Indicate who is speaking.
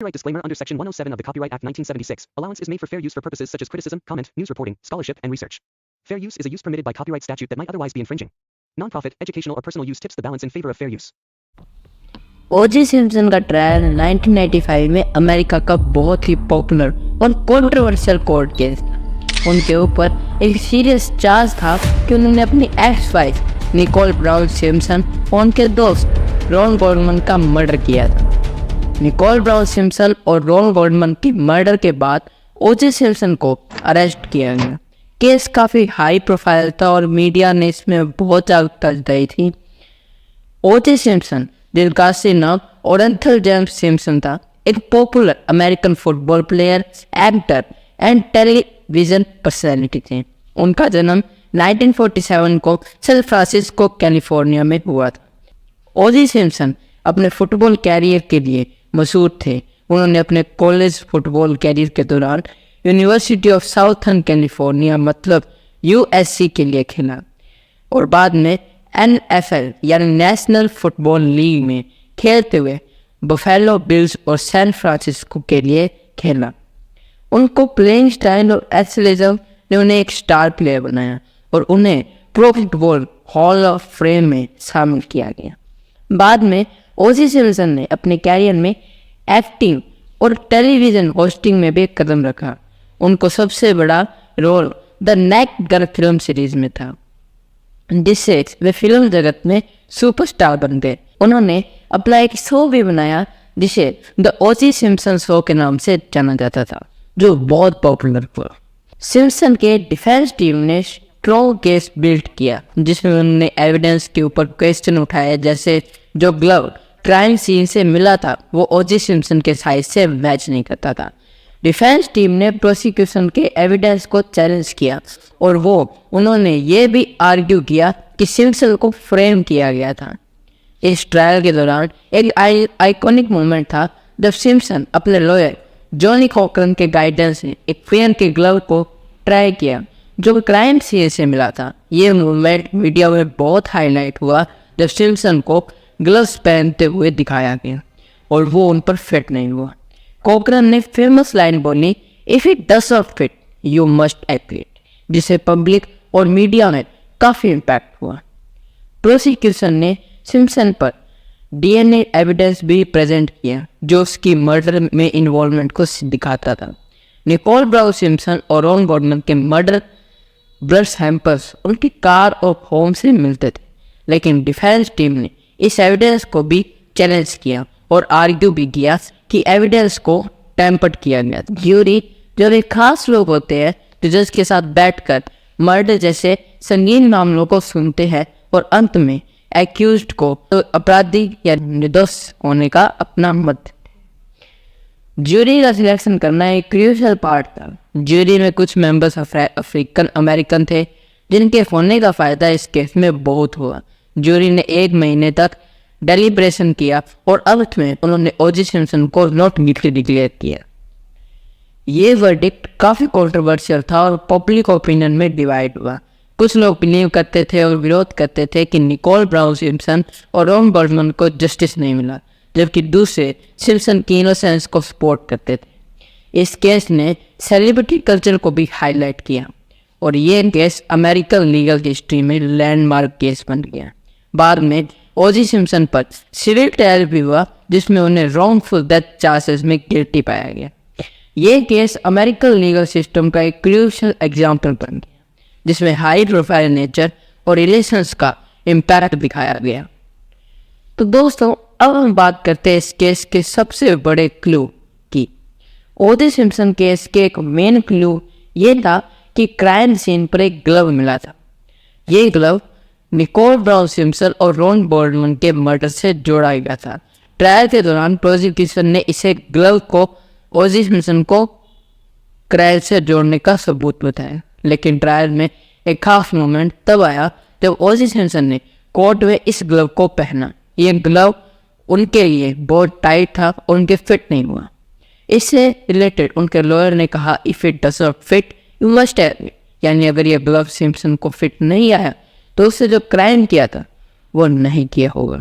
Speaker 1: Copyright disclaimer under Section 107 of the Copyright Act 1976. Allowance is made for fair use for purposes such as criticism, comment, news reporting, scholarship, and research. Fair use is a use permitted by copyright statute that might otherwise be infringing. Non-profit, educational, or personal use tips the balance in favor of fair use.
Speaker 2: ओजे Simpson का trial 1995 में America का बहुत ही popular और controversial court case था। उनके ऊपर एक सीरियस चार्ज था कि उन्होंने अपनी ex wife Nicole Brown Simpson और उनके दोस्त रॉन गोल्डमैन का मर्डर किया था। निकोल ब्राउन सिम्पसन और रॉन गोल्डमैन की मर्डर के बाद ओजे सिम्पसन को अरेस्ट किया गया। केस काफ़ी हाई प्रोफाइल था और मीडिया ने इसमें बहुत ज़्यादा तवज्जो दी थी। ओजे सिम्पसन दिलकाशी नाम ओरेंथल जेम्स सिम्पसन था, एक popular American football player, actor and television personality थे। उनका जन्म 1947 को सैन फ्रांसिस्को कैलिफोर्निया में हुआ था। ओजे सिम्पसन अपने फुटबॉल कैरियर के लिए मशहूर थे। उन्होंने अपने कॉलेज फुटबॉल कैरियर के दौरान यूनिवर्सिटी ऑफ साउथर्न कैलिफोर्निया मतलब USC के लिए खेला और बाद में NFL यानी नेशनल फुटबॉल लीग में खेलते हुए बफेलो बिल्स और सैन फ्रांसिस्को के लिए खेला। उनको प्लेइंग स्टाइल और एथलेटिज्म ने उन्हें एक स्टार प्लेयर बनाया और उन्हें pro football hall of fame में शामिल किया गया। बाद में ओजे सिम्पसन ने अपने कैरियर में एक्टिंग और टेलीविज़न होस्टिंग में भी एक कदम रखा। उनको सबसे बड़ा role the naked girl film series में था, जिससे वे फिल्म जगत में सुपरस्टार बन गए। उन्होंने अपना एक शो भी बनाया जिसे द ओजे सिम्पसन शो के नाम से जाना जाता था, जो बहुत पॉपुलर हुआ। सिम्पसन के डिफेंस टीम ने स्ट्रॉन्ग केस बिल्ड किया, जिसमें उन्होंने एविडेंस के ऊपर क्वेश्चन उठाया, जैसे जो ग्लव क्राइम सीन से मिला था वो ओजे सिम्पसन के साइज से मैच नहीं करता था। डिफेंस टीम ने प्रोसिक्यूशन के एविडेंस को चैलेंज किया और उन्होंने ये भी आर्ग्यू किया कि सिम्पसन को फ्रेम किया गया था। इस ट्रायल के दौरान एक आइकॉनिक मोमेंट था जब सिम्पसन अपने लॉयर जॉनी कॉकरन के गाइडेंस से एक पेन के ग्लव को ट्राई किया जो क्राइम सीन से मिला था। ये मोमेंट मीडिया में बहुत हाईलाइट हुआ जब सिम्पसन को ग्लव्स पहनते हुए दिखाया गया और वो उन पर फिट नहीं हुआ। कॉकरन ने फेमस लाइन बोली, if it does not fit you must act, जिससे पब्लिक और मीडिया में काफ़ी इम्पैक्ट हुआ। प्रोसिक्यूशन ने सिम्पसन पर DNA एविडेंस भी प्रेजेंट किया जो उसकी मर्डर में इन्वॉल्वमेंट को दिखाता था। निकोल ब्राउन सिम्पसन और रॉन गोल्डमैन के मर्डर ब्लड सैंपल्स उनकी कार और होम से मिलते थे, लेकिन डिफेंस टीम ने इस एविडेंस को भी चैलेंज किया और आर्ग्यू भी किया कि एविडेंस को टेम्पर्ड किया गया। ज्यूरी जब एक खास लोग होते हैं जो जज के साथ बैठकर मर्डर जैसे संगीन मामलों को सुनते हैं और अंत में एक्यूज्ड को अपराधी या निर्दोष होने का अपना मत देते। ज्यूरी का सिलेक्शन करना एक क्रूशियल पार्ट था। ज्यूरी में कुछ मेंबर्स अफ्रीकन अमेरिकन थे जिनके होने का फायदा इस केस में बहुत हुआ। ज्यूरी ने 1 महीने तक डेलिब्रेशन किया और अंत में उन्होंने ओजे सिम्पसन को नॉट गिल्टी डिक्लेयर किया। ये वर्डिक्ट काफ़ी कंट्रोवर्शियल था और पब्लिक ओपिनियन में डिवाइड हुआ। कुछ लोग बिलीव करते थे और विरोध करते थे कि निकोल ब्राउन सिम्पसन और रॉन गोल्डमैन को जस्टिस नहीं मिला, जबकि दूसरे सिम्पसन की इनोसेंस को सपोर्ट करते थे। इस केस ने सेलिब्रिटी कल्चर को भी हाईलाइट किया और ये केस अमेरिकन लीगल हिस्ट्री में लैंडमार्क केस बन गया। बाद में ओजे सिम्पसन पर सिविल ट्रायल भी हुआ जिसमें उन्हें रॉन्गफुल डेथ चार्जेस में गिल्टी पाया गया। ये केस अमेरिकन लीगल सिस्टम का एक क्रूशियल एग्जाम्पल बन गया जिसमें हाई प्रोफाइल नेचर और रिलेशंस का इम्पैक्ट दिखाया गया। तो दोस्तों, अब हम बात करते हैं इस केस के सबसे बड़े क्लू की। ओजे सिम्पसन केस के एक मेन क्लू ये था कि क्राइम सीन पर एक ग्लव मिला था। ये ग्लव निकोल ब्राउन सिम्पसन और रॉन गोल्डमैन के मर्डर से जोड़ा गया था। ट्रायल के दौरान प्रोसिक्यूशन ने इसे ग्लव को ओजे सिम्पसन को क्राइम से जोड़ने का सबूत बताया, लेकिन ट्रायल में एक खास मोमेंट तब आया जब ओजे सिम्पसन ने कोर्ट में इस ग्लव को पहना। ये ग्लव उनके लिए बहुत टाइट था और उनके फिट नहीं हुआ। इससे रिलेटेड उनके लॉयर ने कहा, if it does not fit you must act, यानी अगर ये ग्लव सिम्पसन को फिट नहीं आया तो उससे जो क्राइम किया था वो नहीं किया होगा।